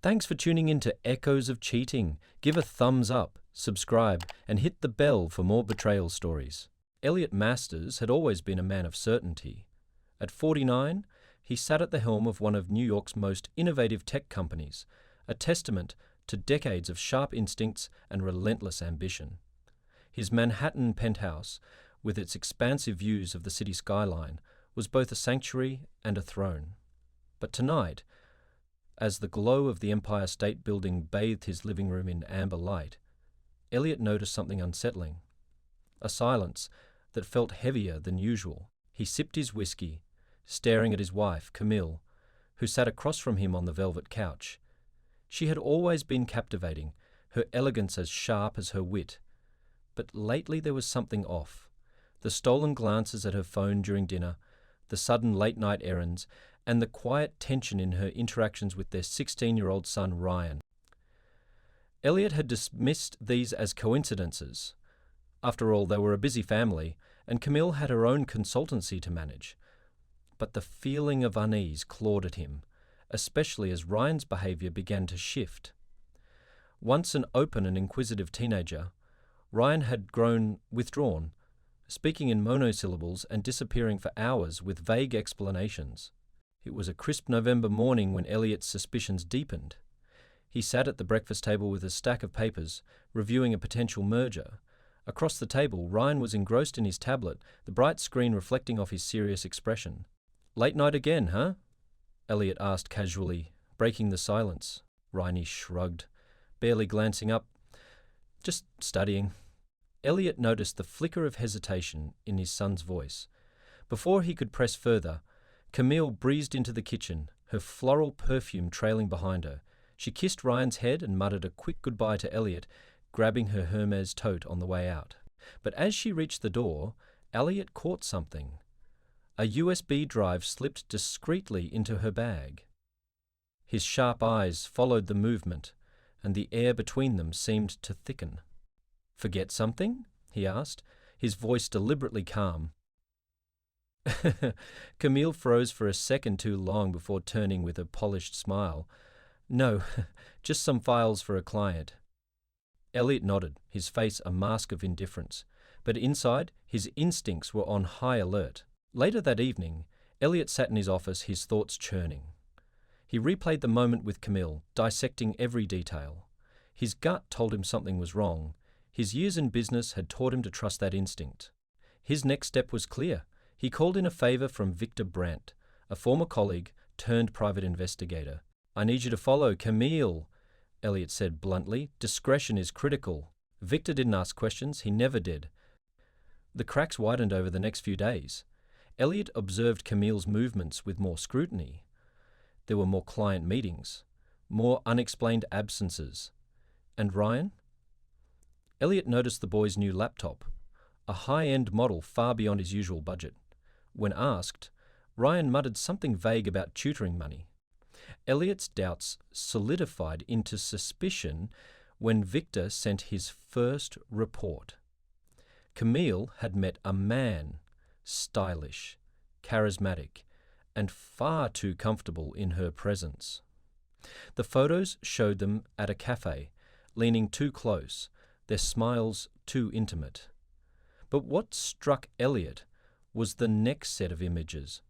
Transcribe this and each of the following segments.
Thanks for tuning in to Echoes of Cheating. Give a thumbs up, subscribe, and hit the bell for more betrayal stories. Elliot Masters had always been a man of certainty. At 49, he sat at the helm of one of New York's most innovative tech companies, a testament to decades of sharp instincts and relentless ambition. His Manhattan penthouse, with its expansive views of the city skyline, was both a sanctuary and a throne. But tonight, as the glow of the Empire State Building bathed his living room in amber light, Elliot noticed something unsettling. A silence that felt heavier than usual. He sipped his whiskey, staring at his wife, Camille, who sat across from him on the velvet couch. She had always been captivating, her elegance as sharp as her wit. But lately there was something off. The stolen glances at her phone during dinner, the sudden late-night errands, and the quiet tension in her interactions with their 16-year-old son, Ryan. Elliot had dismissed these as coincidences. After all, they were a busy family, and Camille had her own consultancy to manage. But the feeling of unease clawed at him, especially as Ryan's behavior began to shift. Once an open and inquisitive teenager, Ryan had grown withdrawn, speaking in monosyllables and disappearing for hours with vague explanations. It was a crisp November morning when Elliot's suspicions deepened. He sat at the breakfast table with a stack of papers, reviewing a potential merger. Across the table, Ryan was engrossed in his tablet, the bright screen reflecting off his serious expression. "Late night again, huh?" Elliot asked casually, breaking the silence. Ryan shrugged, barely glancing up. "Just studying." Elliot noticed the flicker of hesitation in his son's voice. Before he could press further, Camille breezed into the kitchen, her floral perfume trailing behind her. She kissed Ryan's head and muttered a quick goodbye to Elliot, grabbing her Hermes tote on the way out. But as she reached the door, Elliot caught something. A USB drive slipped discreetly into her bag. His sharp eyes followed the movement, and the air between them seemed to thicken. "Forget something?" he asked, his voice deliberately calm. Camille froze for a second too long before turning with a polished smile. "No, just some files for a client." Elliot nodded, his face a mask of indifference, but inside, his instincts were on high alert. Later that evening, Elliot sat in his office, his thoughts churning. He replayed the moment with Camille, dissecting every detail. His gut told him something was wrong. His years in business had taught him to trust that instinct. His next step was clear. He called in a favor from Victor Brandt, a former colleague turned private investigator. "I need you to follow Camille," Elliot said bluntly. "Discretion is critical." Victor didn't ask questions. He never did. The cracks widened over the next few days. Elliot observed Camille's movements with more scrutiny. There were more client meetings, more unexplained absences. And Ryan? Elliot noticed the boy's new laptop, a high-end model far beyond his usual budget. When asked, Ryan muttered something vague about tutoring money. Elliot's doubts solidified into suspicion when Victor sent his first report. Camille had met a man, stylish, charismatic, and far too comfortable in her presence. The photos showed them at a cafe, leaning too close, their smiles too intimate. But what struck Elliot was the next set of images.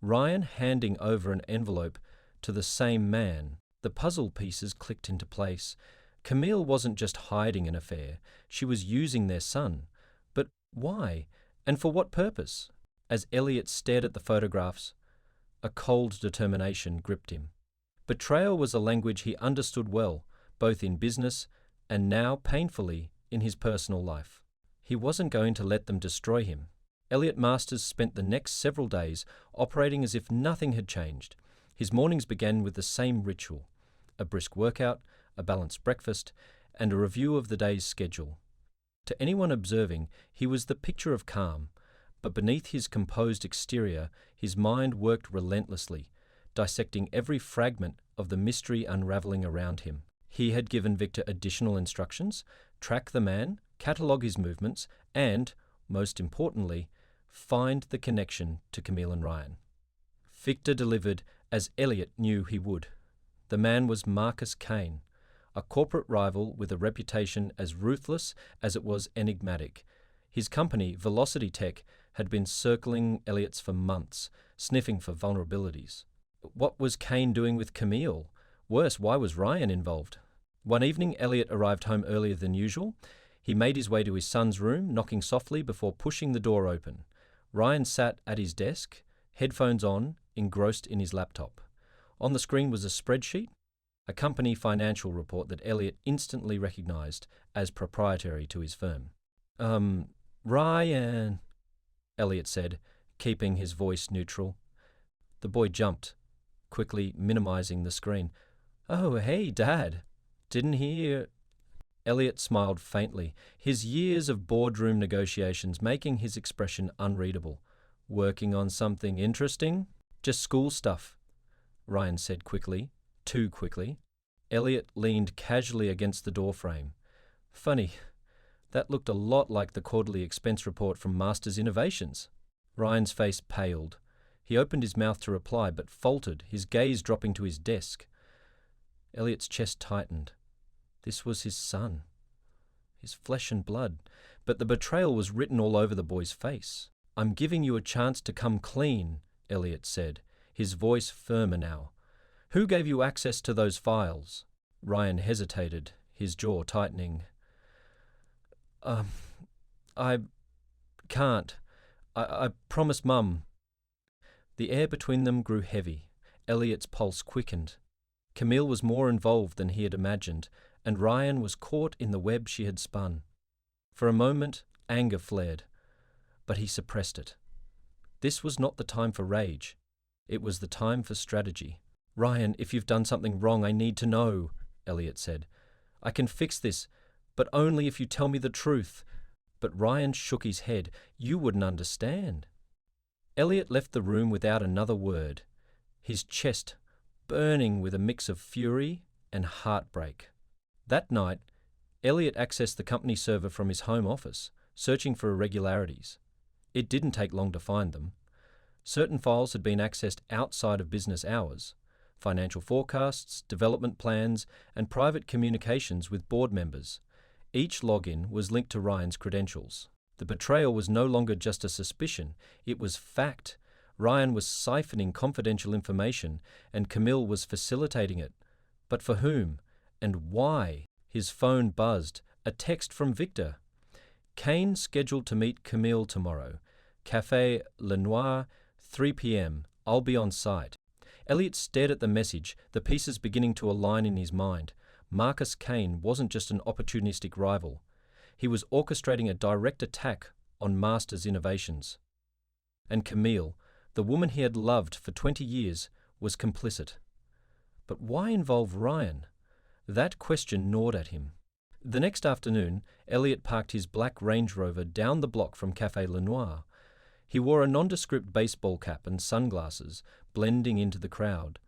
Ryan handing over an envelope to the same man. The puzzle pieces clicked into place. Camille wasn't just hiding an affair, she was using their son. But why? And for what purpose? As Elliot stared at the photographs, a cold determination gripped him. Betrayal was a language he understood well, both in business and now, painfully, in his personal life. He wasn't going to let them destroy him. Elliot Masters spent the next several days operating as if nothing had changed. His mornings began with the same ritual: a brisk workout, a balanced breakfast, and a review of the day's schedule. To anyone observing, he was the picture of calm, but beneath his composed exterior, his mind worked relentlessly, dissecting every fragment of the mystery unraveling around him. He had given Victor additional instructions: track the man, catalogue his movements, and, most importantly, find the connection to Camille and Ryan. Victor delivered as Elliot knew he would. The man was Marcus Kane, a corporate rival with a reputation as ruthless as it was enigmatic. His company, Velocity Tech, had been circling Elliot's for months, sniffing for vulnerabilities. What was Kane doing with Camille? Worse, why was Ryan involved? One evening, Elliot arrived home earlier than usual. He made his way to his son's room, knocking softly before pushing the door open. Ryan sat at his desk, headphones on, engrossed in his laptop. On the screen was a spreadsheet, a company financial report that Elliot instantly recognized as proprietary to his firm. Ryan, Elliot said, keeping his voice neutral. The boy jumped, quickly minimizing the screen. Oh, hey, Dad. Didn't hear... Elliot smiled faintly, his years of boardroom negotiations making his expression unreadable. Working on something interesting? Just school stuff, Ryan said quickly, too quickly. Elliot leaned casually against the doorframe. Funny, that looked a lot like the quarterly expense report from Masters Innovations. Ryan's face paled. He opened his mouth to reply, but faltered, his gaze dropping to his desk. Elliot's chest tightened. This was his son, his flesh and blood, but the betrayal was written all over the boy's face. I'm giving you a chance to come clean, Elliot said, his voice firmer now. Who gave you access to those files? Ryan hesitated, his jaw tightening. I can't. I promised Mum. The air between them grew heavy. Elliot's pulse quickened. Camille was more involved than he had imagined, and Ryan was caught in the web she had spun. For a moment, anger flared, but he suppressed it. This was not the time for rage. It was the time for strategy. Ryan, if you've done something wrong, I need to know, Elliot said. I can fix this, but only if you tell me the truth. But Ryan shook his head. You wouldn't understand. Elliot left the room without another word, his chest burning with a mix of fury and heartbreak. That night, Elliot accessed the company server from his home office, searching for irregularities. It didn't take long to find them. Certain files had been accessed outside of business hours: financial forecasts, development plans, and private communications with board members. Each login was linked to Ryan's credentials. The betrayal was no longer just a suspicion, it was fact. Ryan was siphoning confidential information, and Camille was facilitating it. But for whom? And why? His phone buzzed. A text from Victor. Kane scheduled to meet Camille tomorrow. Café Le Noir, 3 p.m. I'll be on site. Elliot stared at the message, the pieces beginning to align in his mind. Marcus Kane wasn't just an opportunistic rival. He was orchestrating a direct attack on Masters Innovations. And Camille, the woman he had loved for 20 years, was complicit. But why involve Ryan? That question gnawed at him. The next afternoon, Elliot parked his black Range Rover down the block from Café Le Noir. He wore a nondescript baseball cap and sunglasses, blending into the crowd.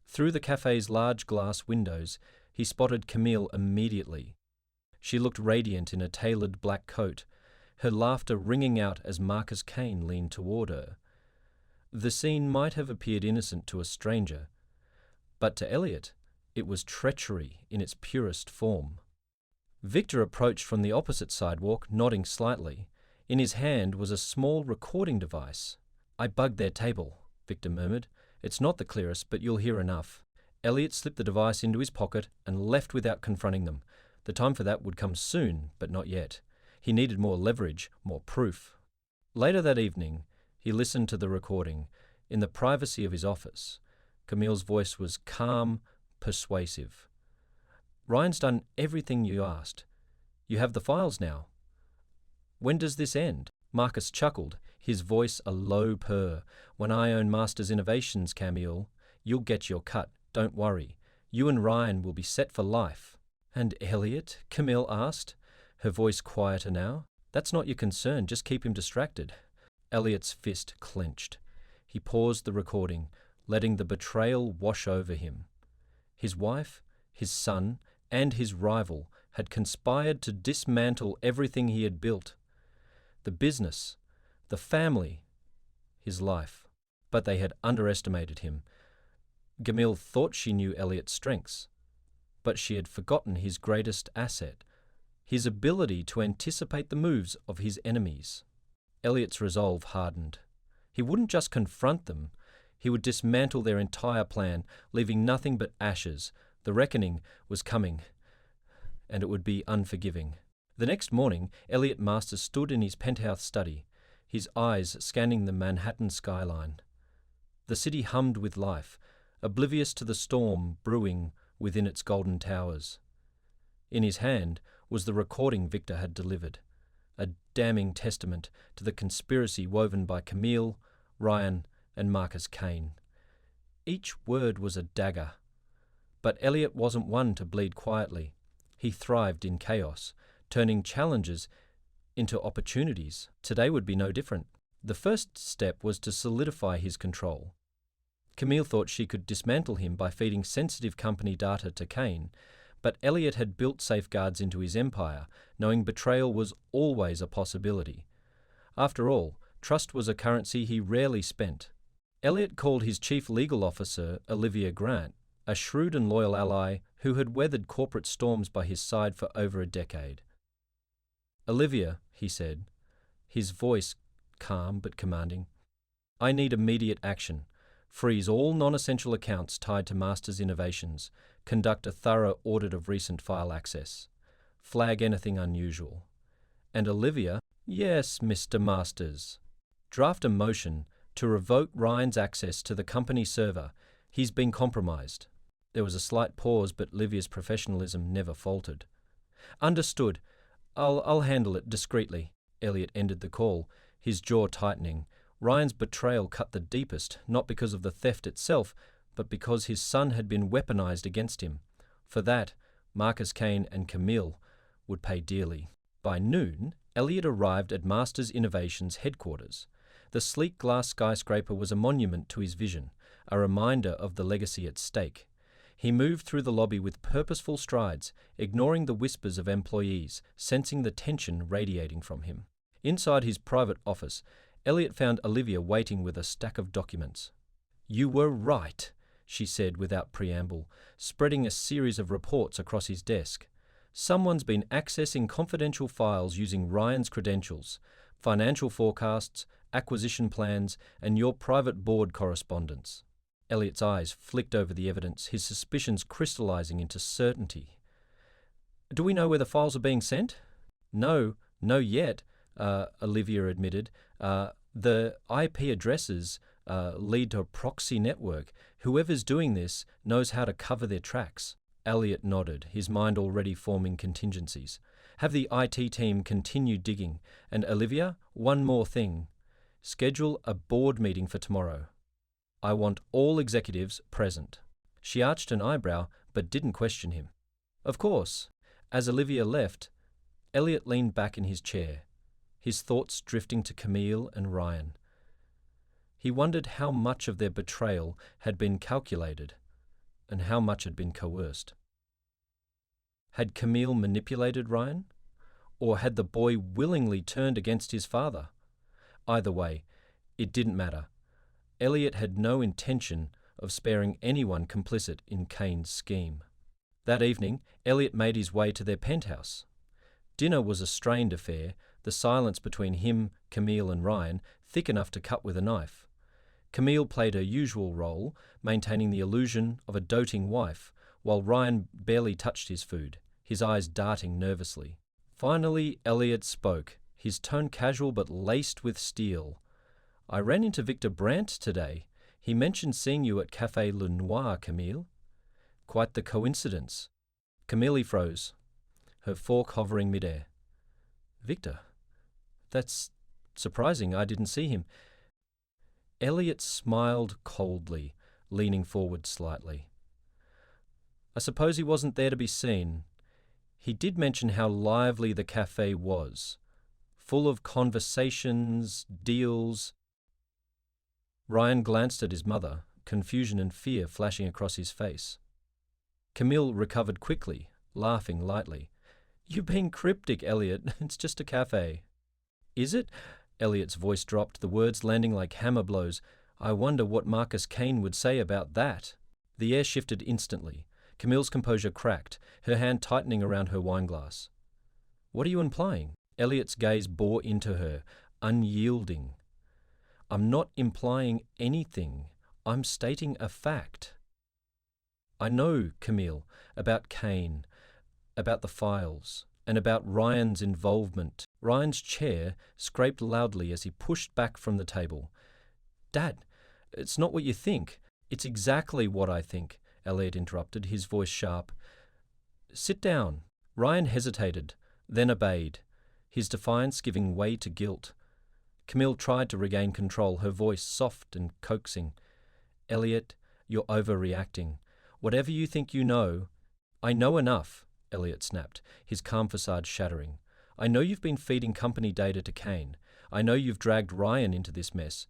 Through the cafe's large glass windows, he spotted Camille immediately. She looked radiant in a tailored black coat, her laughter ringing out as Marcus Kane leaned toward her. The scene might have appeared innocent to a stranger, but to Elliot, it was treachery in its purest form. Victor approached from the opposite sidewalk, nodding slightly. In his hand was a small recording device. I bugged their table, Victor murmured. It's not the clearest, but you'll hear enough. Elliot slipped the device into his pocket and left without confronting them. The time for that would come soon, but not yet. He needed more leverage, more proof. Later that evening, he listened to the recording. In the privacy of his office, Camille's voice was calm, persuasive. Ryan's done everything you asked. You have the files now. When does this end? Marcus chuckled, his voice a low purr. When I own Masters Innovations, Camille, you'll get your cut. Don't worry. You and Ryan will be set for life. And Elliot? Camille asked, her voice quieter now. That's not your concern. Just keep him distracted. Elliot's fist clenched. He paused the recording, letting the betrayal wash over him. His wife, his son, and his rival had conspired to dismantle everything he had built. The business, the family, his life. But they had underestimated him. Camille thought she knew Elliot's strengths, but she had forgotten his greatest asset, his ability to anticipate the moves of his enemies. Elliot's resolve hardened. He wouldn't just confront them, he would dismantle their entire plan, leaving nothing but ashes. The reckoning was coming, and it would be unforgiving. The next morning, Elliot Masters stood in his penthouse study, his eyes scanning the Manhattan skyline. The city hummed with life, oblivious to the storm brewing within its golden towers. In his hand was the recording Victor had delivered, a damning testament to the conspiracy woven by Camille, Ryan, and Marcus Kane. Each word was a dagger. But Elliot wasn't one to bleed quietly. He thrived in chaos, turning challenges into opportunities. Today would be no different. The first step was to solidify his control. Camille thought she could dismantle him by feeding sensitive company data to Kane, but Elliot had built safeguards into his empire, knowing betrayal was always a possibility. After all, trust was a currency he rarely spent. Elliot called his chief legal officer, Olivia Grant, a shrewd and loyal ally who had weathered corporate storms by his side for over a decade. "Olivia," he said, his voice calm but commanding, "I need immediate action. Freeze all non-essential accounts tied to Masters Innovations. Conduct a thorough audit of recent file access. Flag anything unusual. And Olivia, yes, Mr. Masters. Draft a motion to revoke Ryan's access to the company server. He's been compromised." There was a slight pause, but Olivia's professionalism never faltered. "Understood. I'll handle it discreetly." Elliot ended the call, his jaw tightening. Ryan's betrayal cut the deepest, not because of the theft itself, but because his son had been weaponized against him. For that, Marcus Kane and Camille would pay dearly. By noon, Elliot arrived at Masters Innovations headquarters. The sleek glass skyscraper was a monument to his vision, a reminder of the legacy at stake. He moved through the lobby with purposeful strides, ignoring the whispers of employees, sensing the tension radiating from him. Inside his private office, Elliot found Olivia waiting with a stack of documents. "You were right," she said without preamble, spreading a series of reports across his desk. "Someone's been accessing confidential files using Ryan's credentials, financial forecasts, acquisition plans, and your private board correspondence." Elliot's eyes flicked over the evidence, his suspicions crystallizing into certainty. "Do we know where the files are being sent?" No yet," Olivia admitted. "The IP addresses lead to a proxy network. Whoever's doing this knows how to cover their tracks." Elliot nodded, his mind already forming contingencies. "Have the IT team continue digging. And Olivia, one more thing. Schedule a board meeting for tomorrow. I want all executives present." She arched an eyebrow, but didn't question him. "Of course." As Olivia left, Elliot leaned back in his chair, his thoughts drifting to Camille and Ryan. He wondered how much of their betrayal had been calculated and how much had been coerced. Had Camille manipulated Ryan? Or had the boy willingly turned against his father? Either way, it didn't matter. Elliot had no intention of sparing anyone complicit in Kane's scheme. That evening, Elliot made his way to their penthouse. Dinner was a strained affair, the silence between him, Camille, and Ryan thick enough to cut with a knife. Camille played her usual role, maintaining the illusion of a doting wife, while Ryan barely touched his food, his eyes darting nervously. Finally, Elliot spoke, his tone casual but laced with steel. "I ran into Victor Brandt today. He mentioned seeing you at Café Le Noir, Camille." "Quite the coincidence." Camille froze, her fork hovering midair. "Victor? That's surprising. I didn't see him." Elliot smiled coldly, leaning forward slightly. "I suppose he wasn't there to be seen. He did mention how lively the cafe was, full of conversations, deals." Ryan glanced at his mother, confusion and fear flashing across his face. Camille recovered quickly, laughing lightly. "You're being cryptic, Elliot. It's just a cafe." "Is it?" Elliot's voice dropped, the words landing like hammer blows. "I wonder what Marcus Kane would say about that." The air shifted instantly. Camille's composure cracked, her hand tightening around her wineglass. What are you implying? Elliot's gaze bore into her, unyielding. I'm not implying anything. I'm stating a fact. I know, Camille, about Kane, about the files, and about Ryan's involvement. Ryan's chair scraped loudly as he pushed back from the table. Dad, it's not what you think. It's exactly what I think, Elliot interrupted, his voice sharp. Sit down. Ryan hesitated, then obeyed, his defiance giving way to guilt. Camille tried to regain control, her voice soft and coaxing. Elliot, you're overreacting. Whatever you think you know, I know enough, Elliot snapped, his calm facade shattering. I know you've been feeding company data to Kane. I know you've dragged Ryan into this mess,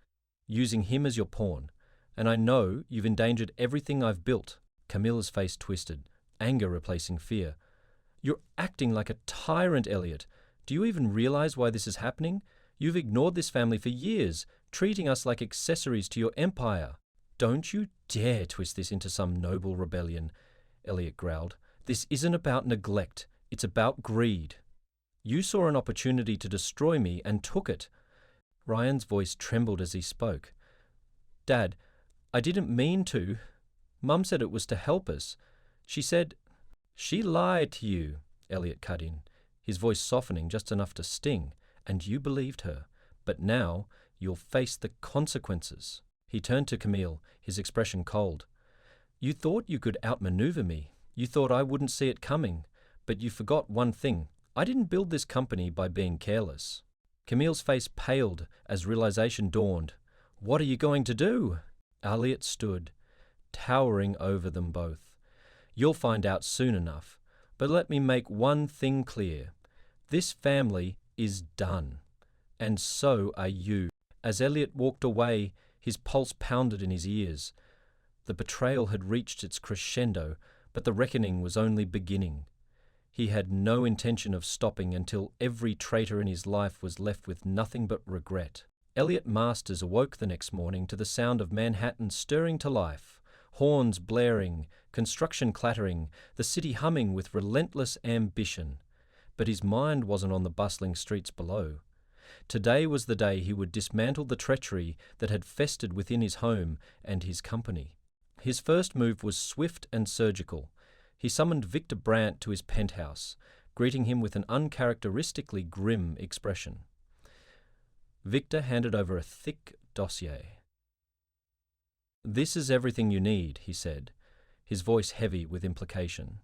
using him as your pawn. And I know you've endangered everything I've built. Camilla's face twisted, anger replacing fear. You're acting like a tyrant, Elliot. Do you even realize why this is happening? You've ignored this family for years, treating us like accessories to your empire. Don't you dare twist this into some noble rebellion, Elliot growled. This isn't about neglect. It's about greed. You saw an opportunity to destroy me and took it. Ryan's voice trembled as he spoke. Dad, I didn't mean to. Mum said it was to help us. She said... She lied to you, Elliot cut in, his voice softening just enough to sting, and you believed her. But now you'll face the consequences. He turned to Camille, his expression cold. You thought you could outmaneuver me. You thought I wouldn't see it coming. But you forgot one thing. I didn't build this company by being careless. Camille's face paled as realization dawned. What are you going to do? Elliot stood, towering over them both. You'll find out soon enough. But let me make one thing clear. This family is done. And so are you. As Elliot walked away, his pulse pounded in his ears. The betrayal had reached its crescendo, but the reckoning was only beginning. He had no intention of stopping until every traitor in his life was left with nothing but regret. Elliot Masters awoke the next morning to the sound of Manhattan stirring to life, horns blaring, construction clattering, the city humming with relentless ambition. But his mind wasn't on the bustling streets below. Today was the day he would dismantle the treachery that had festered within his home and his company. His first move was swift and surgical. He summoned Victor Brandt to his penthouse, greeting him with an uncharacteristically grim expression. Victor handed over a thick dossier. This is everything you need, he said, his voice heavy with implication.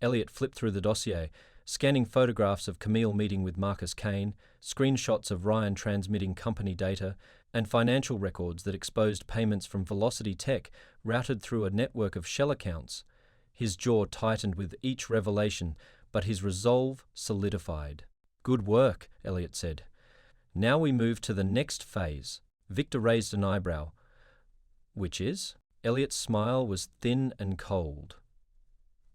Elliot flipped through the dossier, scanning photographs of Camille meeting with Marcus Kane, screenshots of Ryan transmitting company data, and financial records that exposed payments from Velocity Tech routed through a network of shell accounts. His jaw tightened with each revelation, but his resolve solidified. Good work, Elliot said. Now we move to the next phase. Victor raised an eyebrow. Which is? Elliot's smile was thin and cold.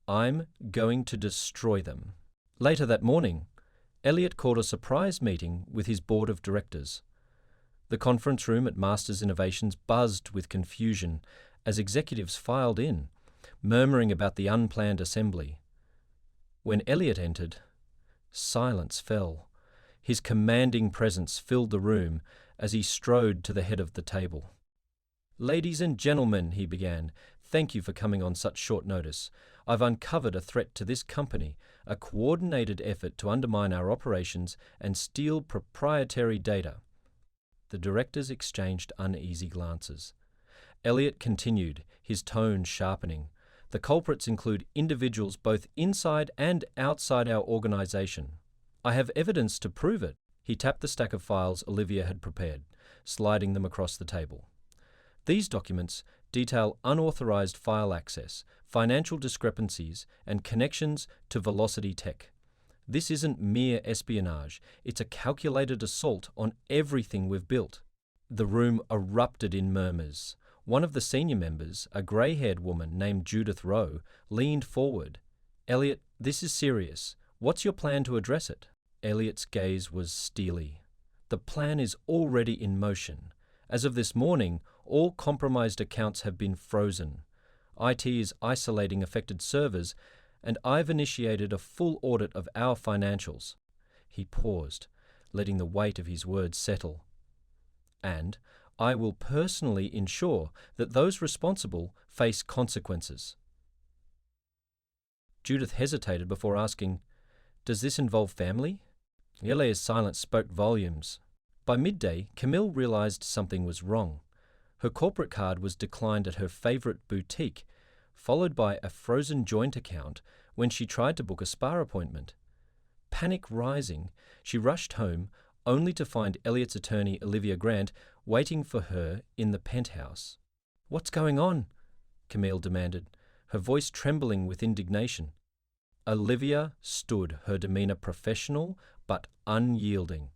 I'm going to destroy them. Later that morning, Elliot called a surprise meeting with his board of directors. The conference room at Masters Innovations buzzed with confusion as executives filed in, murmuring about the unplanned assembly. When Elliot entered, silence fell. His commanding presence filled the room as he strode to the head of the table. Ladies and gentlemen, he began, thank you for coming on such short notice. I've uncovered a threat to this company, a coordinated effort to undermine our operations and steal proprietary data. The directors exchanged uneasy glances. Elliot continued, his tone sharpening. The culprits include individuals both inside and outside our organization. I have evidence to prove it. He tapped the stack of files Olivia had prepared, sliding them across the table. These documents detail unauthorized file access, financial discrepancies, and connections to Velocity Tech. This isn't mere espionage, it's a calculated assault on everything we've built. The room erupted in murmurs. One of the senior members, a grey-haired woman named Judith Rowe, leaned forward. Elliot, this is serious. What's your plan to address it? Elliot's gaze was steely. The plan is already in motion. As of this morning, all compromised accounts have been frozen. IT is isolating affected servers, and I've initiated a full audit of our financials. He paused, letting the weight of his words settle. And I will personally ensure that those responsible face consequences. Judith hesitated before asking, "Does this involve family?" Elia's silence spoke volumes. By midday, Camille realized something was wrong. Her corporate card was declined at her favorite boutique, followed by a frozen joint account when she tried to book a spa appointment. Panic rising, she rushed home, only to find Elliot's attorney, Olivia Grant, waiting for her in the penthouse. "What's going on?" Camille demanded, her voice trembling with indignation. Olivia stood, her demeanor professional but unyielding.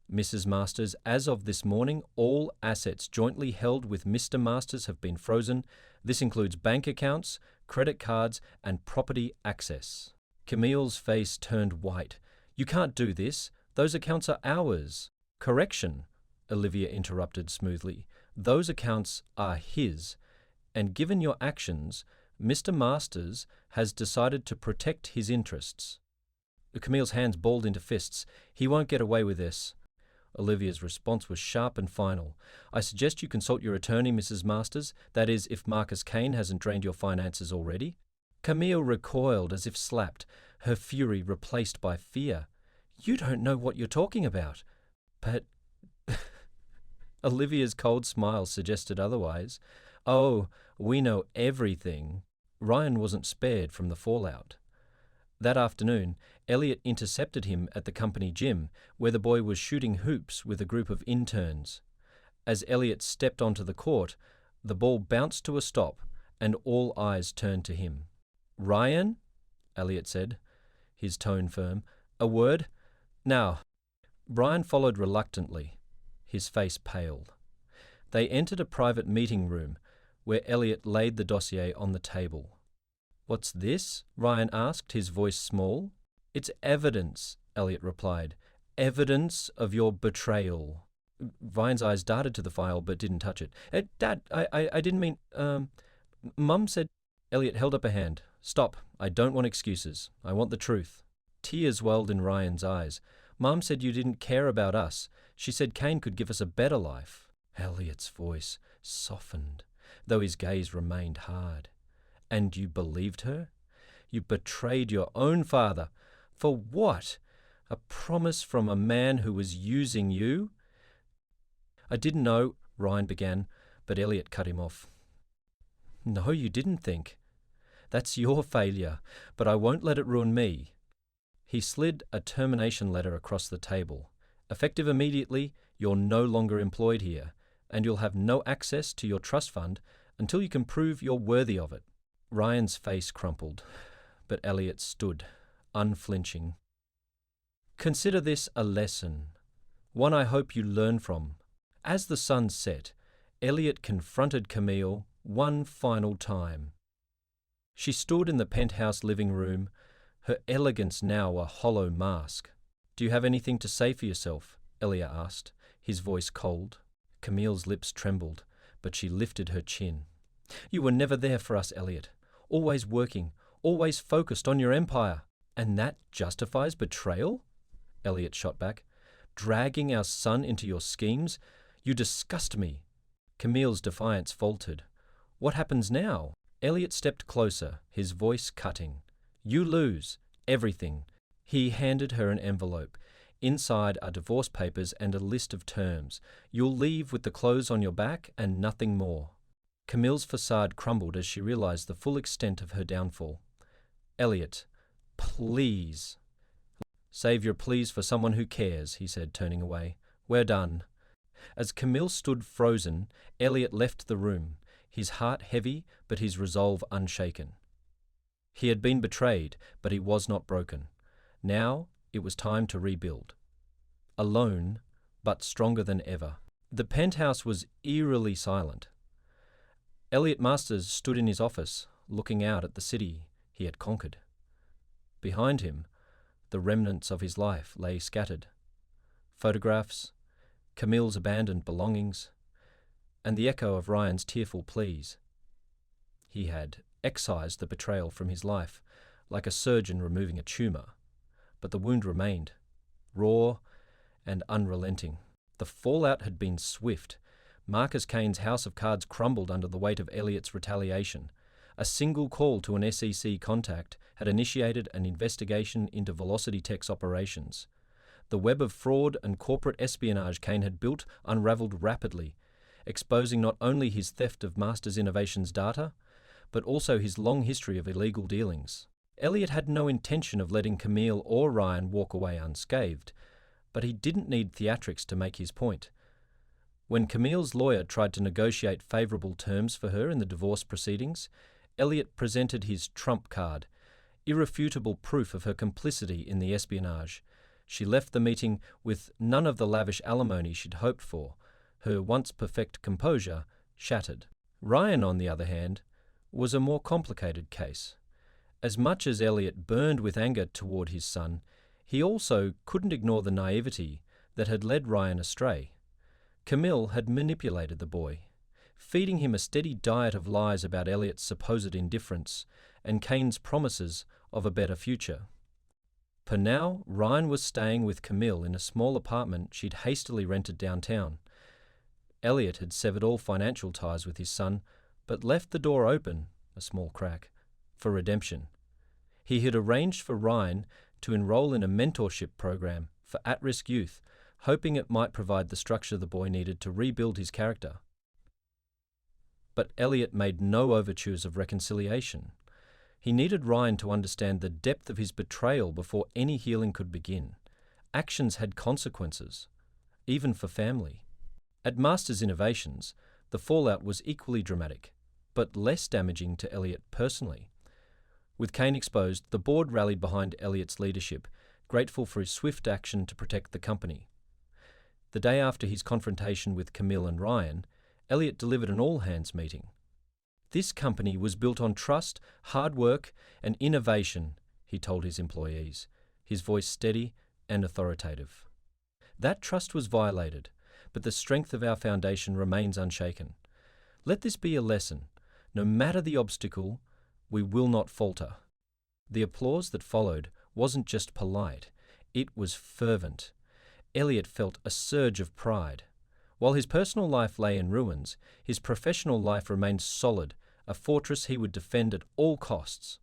"Mrs. Masters, as of this morning, all assets jointly held with Mr. Masters have been frozen. This includes bank accounts, credit cards, and property access." Camille's face turned white. "You can't do this. Those accounts are ours." "Correction," Olivia interrupted smoothly. "Those accounts are his. And given your actions, Mr. Masters has decided to protect his interests." Camille's hands balled into fists. "He won't get away with this." Olivia's response was sharp and final. "I suggest you consult your attorney, Mrs. Masters. That is, if Marcus Kane hasn't drained your finances already." Camille recoiled as if slapped, her fury replaced by fear. "You don't know what you're talking about." "But..." Olivia's cold smile suggested otherwise. "Oh, we know everything." Ryan wasn't spared from the fallout. That afternoon, Elliot intercepted him at the company gym, where the boy was shooting hoops with a group of interns. As Elliot stepped onto the court, the ball bounced to a stop, and all eyes turned to him. "Ryan," Elliot said, his tone firm, "a word? Now." Ryan followed reluctantly, his face paled. They entered a private meeting room, where Elliot laid the dossier on the table. "What's this?" Ryan asked, his voice small. "It's evidence," Elliot replied. "Evidence of your betrayal." Ryan's eyes darted to the file but didn't touch it. "Dad, I didn't mean, Mum said..." Elliot held up a hand. "Stop. I don't want excuses. I want the truth." Tears welled in Ryan's eyes. "Mum said you didn't care about us. She said Kane could give us a better life." Elliot's voice softened, though his gaze remained hard. "And you believed her? You betrayed your own father. For what? A promise from a man who was using you?" "I didn't know," Ryan began, but Elliot cut him off. "No, you didn't think. That's your failure, but I won't let it ruin me." He slid a termination letter across the table. "Effective immediately, you're no longer employed here, and you'll have no access to your trust fund until you can prove you're worthy of it." Ryan's face crumpled, but Elliot stood, unflinching. "Consider this a lesson, one I hope you learn from." As the sun set, Elliot confronted Camille one final time. She stood in the penthouse living room, her elegance now a hollow mask. "Do you have anything to say for yourself?" Elliot asked, his voice cold. Camille's lips trembled, but she lifted her chin. "You were never there for us, Elliot. Always working, always focused on your empire. And that justifies betrayal?" Elliot shot back. "Dragging our son into your schemes? You disgust me." Camille's defiance faltered. "What happens now?" Elliot stepped closer, his voice cutting. "You lose. Everything." He handed her an envelope. Inside are divorce papers and a list of terms. "You'll leave with the clothes on your back and nothing more." Camille's facade crumbled as she realized the full extent of her downfall. "Elliot, please." "Save your pleas for someone who cares," he said, turning away. "We're done." As Camille stood frozen, Elliot left the room, his heart heavy but his resolve unshaken. He had been betrayed, but he was not broken. Now it was time to rebuild. Alone, but stronger than ever. The penthouse was eerily silent. Elliot Masters stood in his office, looking out at the city he had conquered. Behind him, the remnants of his life lay scattered. Photographs, Camille's abandoned belongings, and the echo of Ryan's tearful pleas. He had excised the betrayal from his life, like a surgeon removing a tumour. But the wound remained, raw and unrelenting. The fallout had been swift. Marcus Kane's house of cards crumbled under the weight of Elliot's retaliation. A single call to an SEC contact had initiated an investigation into Velocity Tech's operations. The web of fraud and corporate espionage Kane had built unravelled rapidly, exposing not only his theft of Masters Innovations data, but also his long history of illegal dealings. Elliot had no intention of letting Camille or Ryan walk away unscathed, but he didn't need theatrics to make his point. When Camille's lawyer tried to negotiate favourable terms for her in the divorce proceedings, Elliot presented his trump card, irrefutable proof of her complicity in the espionage. She left the meeting with none of the lavish alimony she'd hoped for, her once perfect composure shattered. Ryan, on the other hand, was a more complicated case. As much as Elliot burned with anger toward his son, he also couldn't ignore the naivety that had led Ryan astray. Camille had manipulated the boy, feeding him a steady diet of lies about Elliot's supposed indifference and Kane's promises of a better future. For now, Ryan was staying with Camille in a small apartment she'd hastily rented downtown. Elliot had severed all financial ties with his son, but left the door open, a small crack, for redemption. He had arranged for Ryan to enroll in a mentorship program for at-risk youth, hoping it might provide the structure the boy needed to rebuild his character. But Elliot made no overtures of reconciliation. He needed Ryan to understand the depth of his betrayal before any healing could begin. Actions had consequences, even for family. At Masters Innovations, the fallout was equally dramatic, but less damaging to Elliot personally. With Kane exposed, the board rallied behind Elliot's leadership, grateful for his swift action to protect the company. The day after his confrontation with Camille and Ryan, Elliot delivered an all-hands meeting. This company was built on trust, hard work, and innovation, he told his employees, his voice steady and authoritative. That trust was violated, but the strength of our foundation remains unshaken. Let this be a lesson. No matter the obstacle, we will not falter. The applause that followed wasn't just polite, it was fervent. Elliot felt a surge of pride. While his personal life lay in ruins, his professional life remained solid, a fortress he would defend at all costs.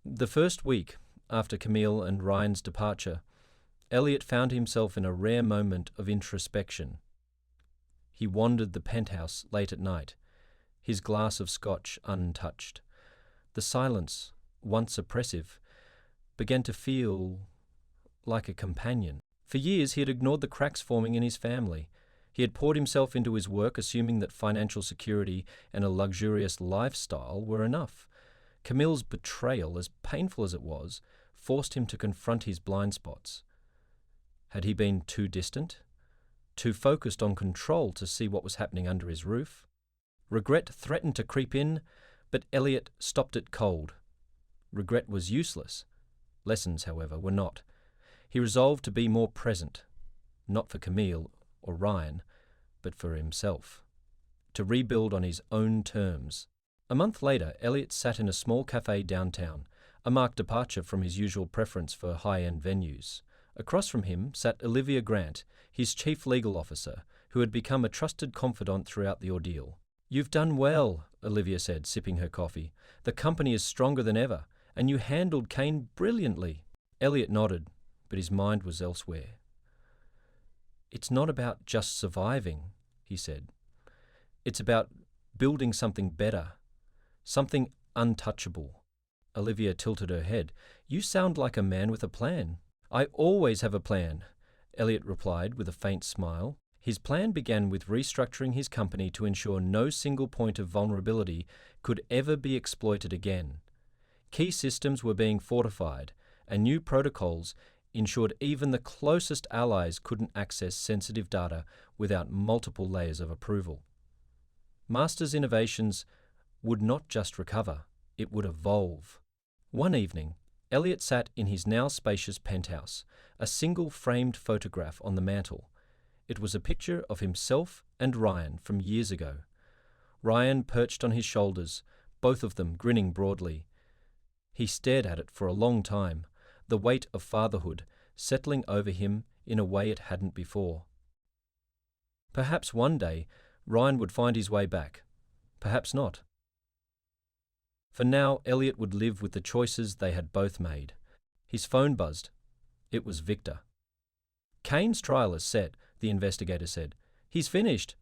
The first week after Camille and Ryan's departure, Elliot found himself in a rare moment of introspection. He wandered the penthouse late at night, his glass of scotch untouched. The silence, once oppressive, began to feel like a companion. For years he had ignored the cracks forming in his family. He had poured himself into his work, assuming that financial security and a luxurious lifestyle were enough. Camille's betrayal, as painful as it was, forced him to confront his blind spots. Had he been too distant? Too focused on control to see what was happening under his roof? Regret threatened to creep in, but Elliot stopped it cold. Regret was useless. Lessons, however, were not. He resolved to be more present, not for Camille or Ryan, but for himself, to rebuild on his own terms. A month later, Elliot sat in a small cafe downtown, a marked departure from his usual preference for high-end venues. Across from him sat Olivia Grant, his chief legal officer, who had become a trusted confidant throughout the ordeal. "You've done well," Olivia said, sipping her coffee. "The company is stronger than ever, and you handled Kane brilliantly." Elliot nodded, but his mind was elsewhere. "It's not about just surviving," he said. "It's about building something better, something untouchable." Olivia tilted her head. "You sound like a man with a plan." "I always have a plan," Elliot replied with a faint smile. His plan began with restructuring his company to ensure no single point of vulnerability could ever be exploited again. Key systems were being fortified, and new protocols ensured even the closest allies couldn't access sensitive data without multiple layers of approval. Masters Innovations would not just recover, it would evolve. One evening, Elliot sat in his now spacious penthouse, a single framed photograph on the mantel. It was a picture of himself and Ryan from years ago. Ryan perched on his shoulders, both of them grinning broadly. He stared at it for a long time, the weight of fatherhood settling over him in a way it hadn't before. Perhaps one day Ryan would find his way back. Perhaps not. For now, Elliot would live with the choices they had both made. His phone buzzed. It was Victor. "Kane's trial is set," the investigator said. "He's finished."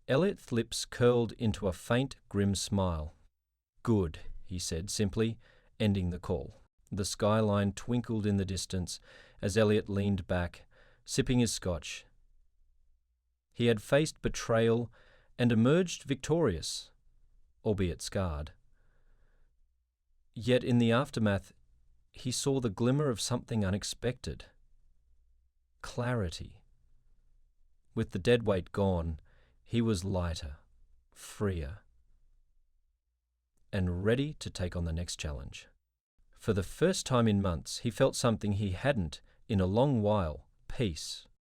Elliot's lips curled into a faint, grim smile. "Good," he said simply, ending the call. The skyline twinkled in the distance as Elliot leaned back, sipping his scotch. He had faced betrayal and emerged victorious, albeit scarred. Yet in the aftermath, he saw the glimmer of something unexpected. Clarity. With the dead weight gone, he was lighter, freer, and ready to take on the next challenge. For the first time in months, he felt something he hadn't in a long while: peace.